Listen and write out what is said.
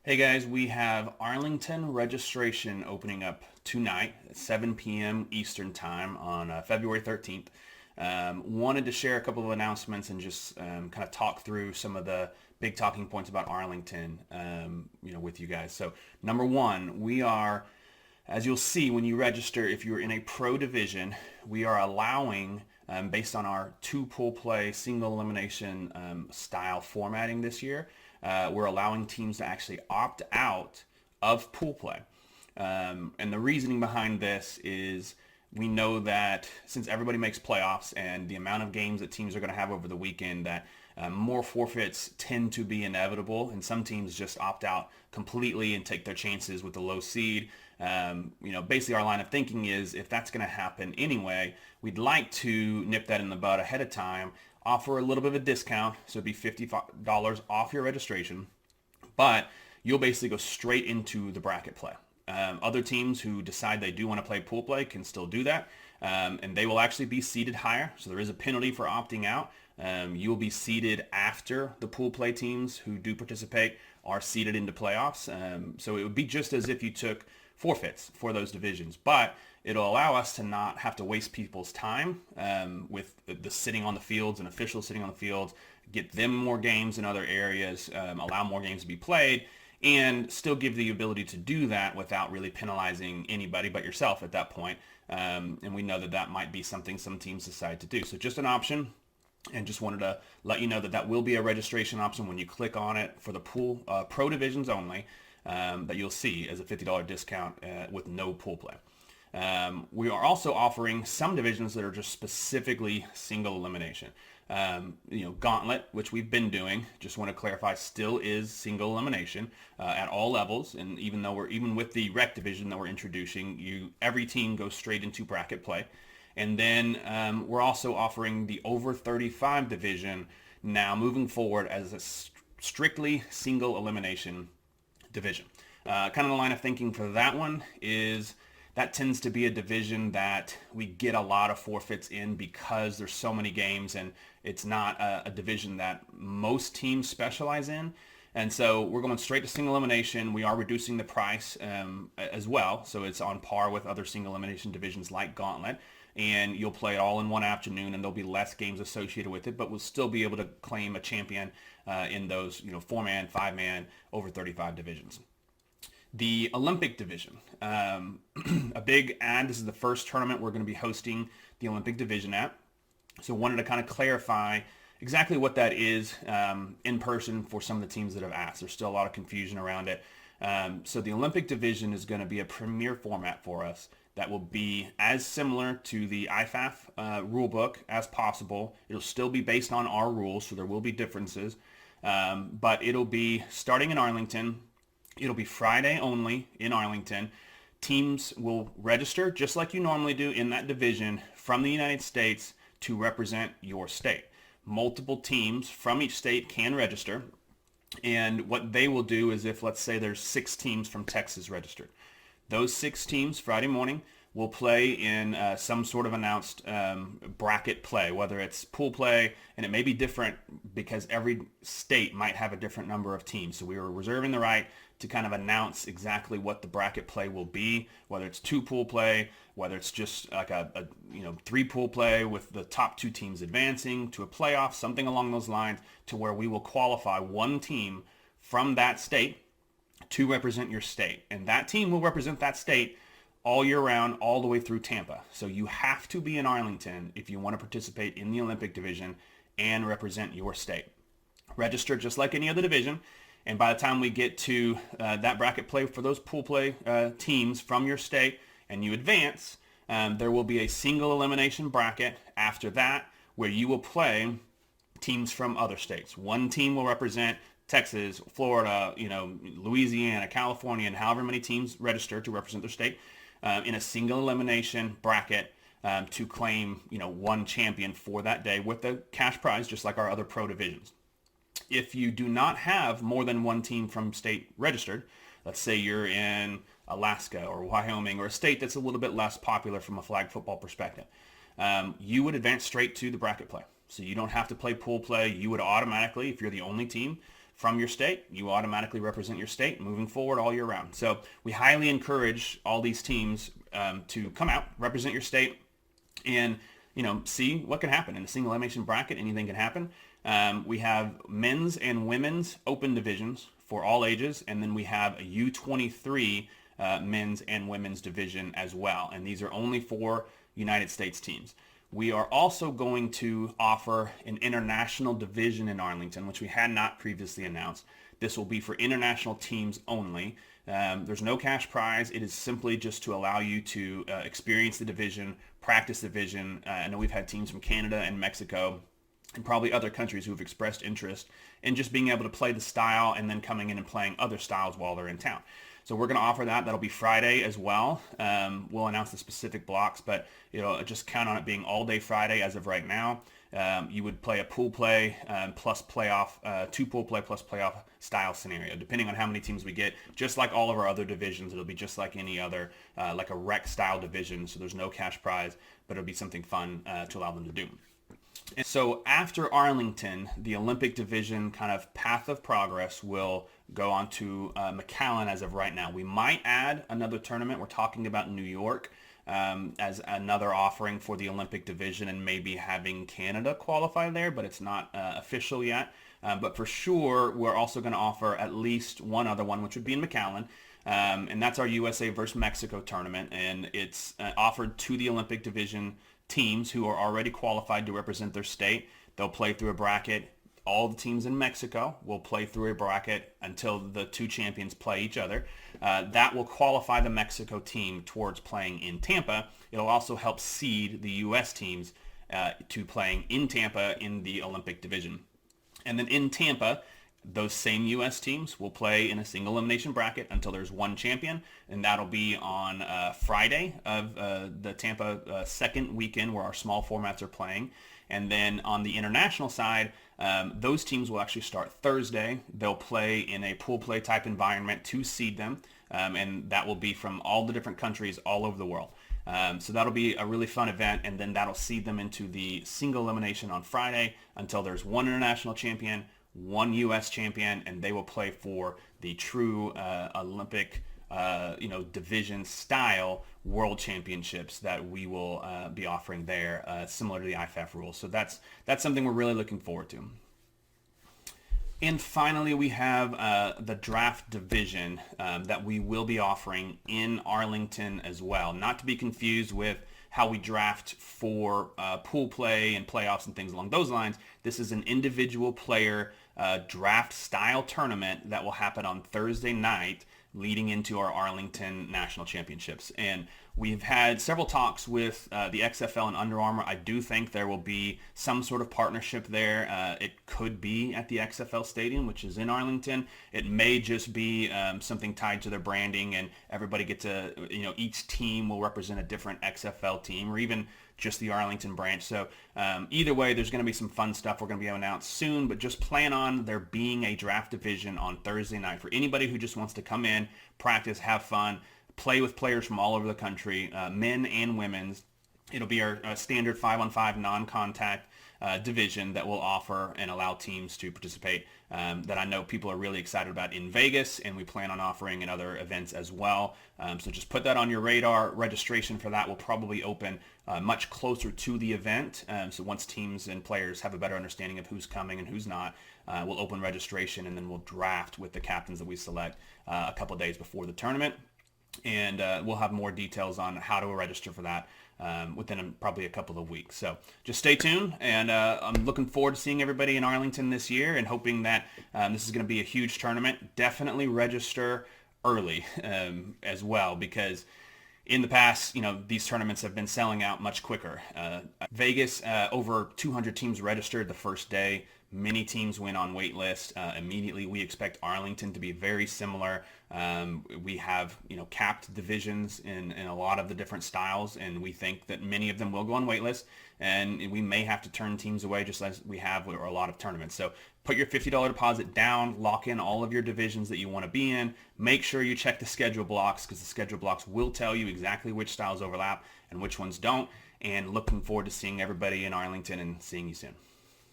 Hey guys, we have Arlington registration opening up tonight at 7 p.m. Eastern Time on February 13th. Wanted to share a couple of announcements and just kind of talk through some of the big talking points about Arlington, with you guys. So number one, we are, as you'll see when you register, if you're in a pro division, we are allowing, based on our two pool play single elimination style formatting this year, we're allowing teams to actually opt out of pool play. And the reasoning behind this is we know that since everybody makes playoffs and the amount of games that teams are going to have over the weekend, that more forfeits tend to be inevitable, and some teams just opt out completely and take their chances with the low seed. Basically our line of thinking is if that's going to happen anyway, we'd like to nip that in the bud ahead of time, offer a little bit of a discount, so it'd be $50 off your registration, but you'll basically go straight into the bracket play. Other teams who decide they do want to play pool play can still do that, and they will actually be seeded higher, so there is a penalty for opting out. You will be seeded after the pool play teams who do participate are seeded into playoffs, so it would be just as if you took forfeits for those divisions, but it'll allow us to not have to waste people's time with the sitting on the fields and officials sitting on the fields, get them more games in other areas, allow more games to be played, and still give the ability to do that without really penalizing anybody but yourself at that point. And we know that that might be something some teams decide to do. So just an option, and just wanted to let you know that that will be a registration option when you click on it for the pool pro divisions only, that you'll see as a $50 discount with no pool play. We are also offering some divisions that are just specifically single elimination. Gauntlet, which we've been doing, just want to clarify, still is single elimination at all levels. And even with the rec division that we're introducing, every team goes straight into bracket play. And then we're also offering the over 35 division now moving forward as a strictly single elimination division. Kind of the line of thinking for that one is that tends to be a division that we get a lot of forfeits in because there's so many games, and it's not a division that most teams specialize in. And so we're going straight to single elimination. We are reducing the price as well, so it's on par with other single elimination divisions like Gauntlet. And you'll play it all in one afternoon, and there'll be less games associated with it, but we'll still be able to claim a champion in those 4-man, 5-man, over 35 divisions. The Olympic division, a big add. This is the first tournament we're going to be hosting the Olympic division at. So wanted to kind of clarify exactly what that is in person for some of the teams that have asked. There's still a lot of confusion around it. So the Olympic division is going to be a premier format for us that will be as similar to the IFAF rule book as possible. It'll still be based on our rules, so there will be differences. But it'll be starting in Arlington. It'll be Friday only in Arlington. Teams will register just like you normally do in that division from the United States to represent your state. Multiple teams from each state can register. And what they will do is, if let's say there's 6 teams from Texas registered, those 6 teams Friday morning will play in some sort of announced bracket play, whether it's pool play, and it may be different because every state might have a different number of teams. So we are reserving the right to kind of announce exactly what the bracket play will be, whether it's 2 pool play, whether it's just like a 3 pool play with the top 2 teams advancing to a playoff, something along those lines, to where we will qualify one team from that state to represent your state. And that team will represent that state all year round, all the way through Tampa. So you have to be in Arlington if you want to participate in the Olympic division and represent your state. Register just like any other division. And by the time we get to that bracket play for those pool play teams from your state and you advance, there will be a single elimination bracket after that where you will play teams from other states. One team will represent Texas, Florida, Louisiana, California, and however many teams register to represent their state in a single elimination bracket to claim, one champion for that day with the cash prize, just like our other pro divisions. If you do not have more than one team from state registered, let's say you're in Alaska or Wyoming or a state that's a little bit less popular from a flag football perspective, you would advance straight to the bracket play. So you don't have to play pool play. You would automatically, if you're the only team from your state, you automatically represent your state moving forward all year round. So we highly encourage all these teams to come out, represent your state, and see what can happen in a single elimination bracket. Anything can happen. We have men's and women's open divisions for all ages, and then we have a U23 men's and women's division as well, and these are only for United States teams. We are also going to offer an international division in Arlington, which we had not previously announced. This will be for international teams only. There's no cash prize. It is simply just to allow you to experience the division, practice the division. I know we've had teams from Canada and Mexico and probably other countries who have expressed interest in just being able to play the style and then coming in and playing other styles while they're in town. So we're going to offer that. That'll be Friday as well. We'll announce the specific blocks, but just count on it being all day Friday as of right now. You would play a pool play plus playoff, two pool play plus playoff style scenario, depending on how many teams we get. Just like all of our other divisions, it'll be just like any other, like a rec style division. So there's no cash prize, but it'll be something fun to allow them to do. And so after Arlington, the Olympic division kind of path of progress will go on to McAllen as of right now. We might add another tournament. We're talking about New York as another offering for the Olympic division, and maybe having Canada qualify there, but it's not official yet. But for sure, we're also going to offer at least one other one, which would be in McAllen. And that's our USA versus Mexico tournament. And it's offered to the Olympic division teams who are already qualified to represent their state. They'll play through a bracket. All the teams in Mexico will play through a bracket until the two champions play each other. That will qualify the Mexico team towards playing in Tampa. It'll also help seed the U.S. teams to playing in Tampa in the Olympic division. And then in Tampa, those same U.S. teams will play in a single elimination bracket until there's one champion, and that'll be on Friday of the Tampa second weekend where our small formats are playing. And then on the international side, those teams will actually start Thursday. They'll play in a pool play type environment to seed them, and that will be from all the different countries all over the world. So that'll be a really fun event, and then that'll seed them into the single elimination on Friday until there's one international champion, one U.S. champion, and they will play for the true Olympic division style world championships that we will be offering there, similar to the IFAF rules. So that's something we're really looking forward to. And finally, we have the draft division that we will be offering in Arlington as well. Not to be confused with how we draft for pool play and playoffs and things along those lines. This is an individual player draft style tournament that will happen on Thursday night leading into our Arlington National Championships. And we've had several talks with the XFL and Under Armour. I do think there will be some sort of partnership there. It could be at the XFL Stadium, which is in Arlington. It may just be something tied to their branding, and everybody gets each team will represent a different XFL team, or even just the Arlington branch. So either way, there's going to be some fun stuff we're going to be able to announce soon, but just plan on there being a draft division on Thursday night for anybody who just wants to come in, practice, have fun, play with players from all over the country, men and women's. It'll be our standard 5-on-5 non-contact division that will offer and allow teams to participate that I know people are really excited about in Vegas, and we plan on offering in other events as well. So just put that on your radar. Registration for that will probably open much closer to the event. So once teams and players have a better understanding of who's coming and who's not, we'll open registration, and then we'll draft with the captains that we select a couple of days before the tournament. And we'll have more details on how to register for that within probably a couple of weeks. So just stay tuned, and I'm looking forward to seeing everybody in Arlington this year and hoping that this is going to be a huge tournament. Definitely register early as well, because in the past, these tournaments have been selling out much quicker. Vegas, over 200 teams registered the first day. Many teams went on wait list immediately. We expect Arlington to be very similar. We have, capped divisions in a lot of the different styles, and we think that many of them will go on wait list, and we may have to turn teams away just as we have with a lot of tournaments. So put your $50 deposit down, lock in all of your divisions that you want to be in. Make sure you check the schedule blocks, because the schedule blocks will tell you exactly which styles overlap and which ones don't. And looking forward to seeing everybody in Arlington and seeing you soon.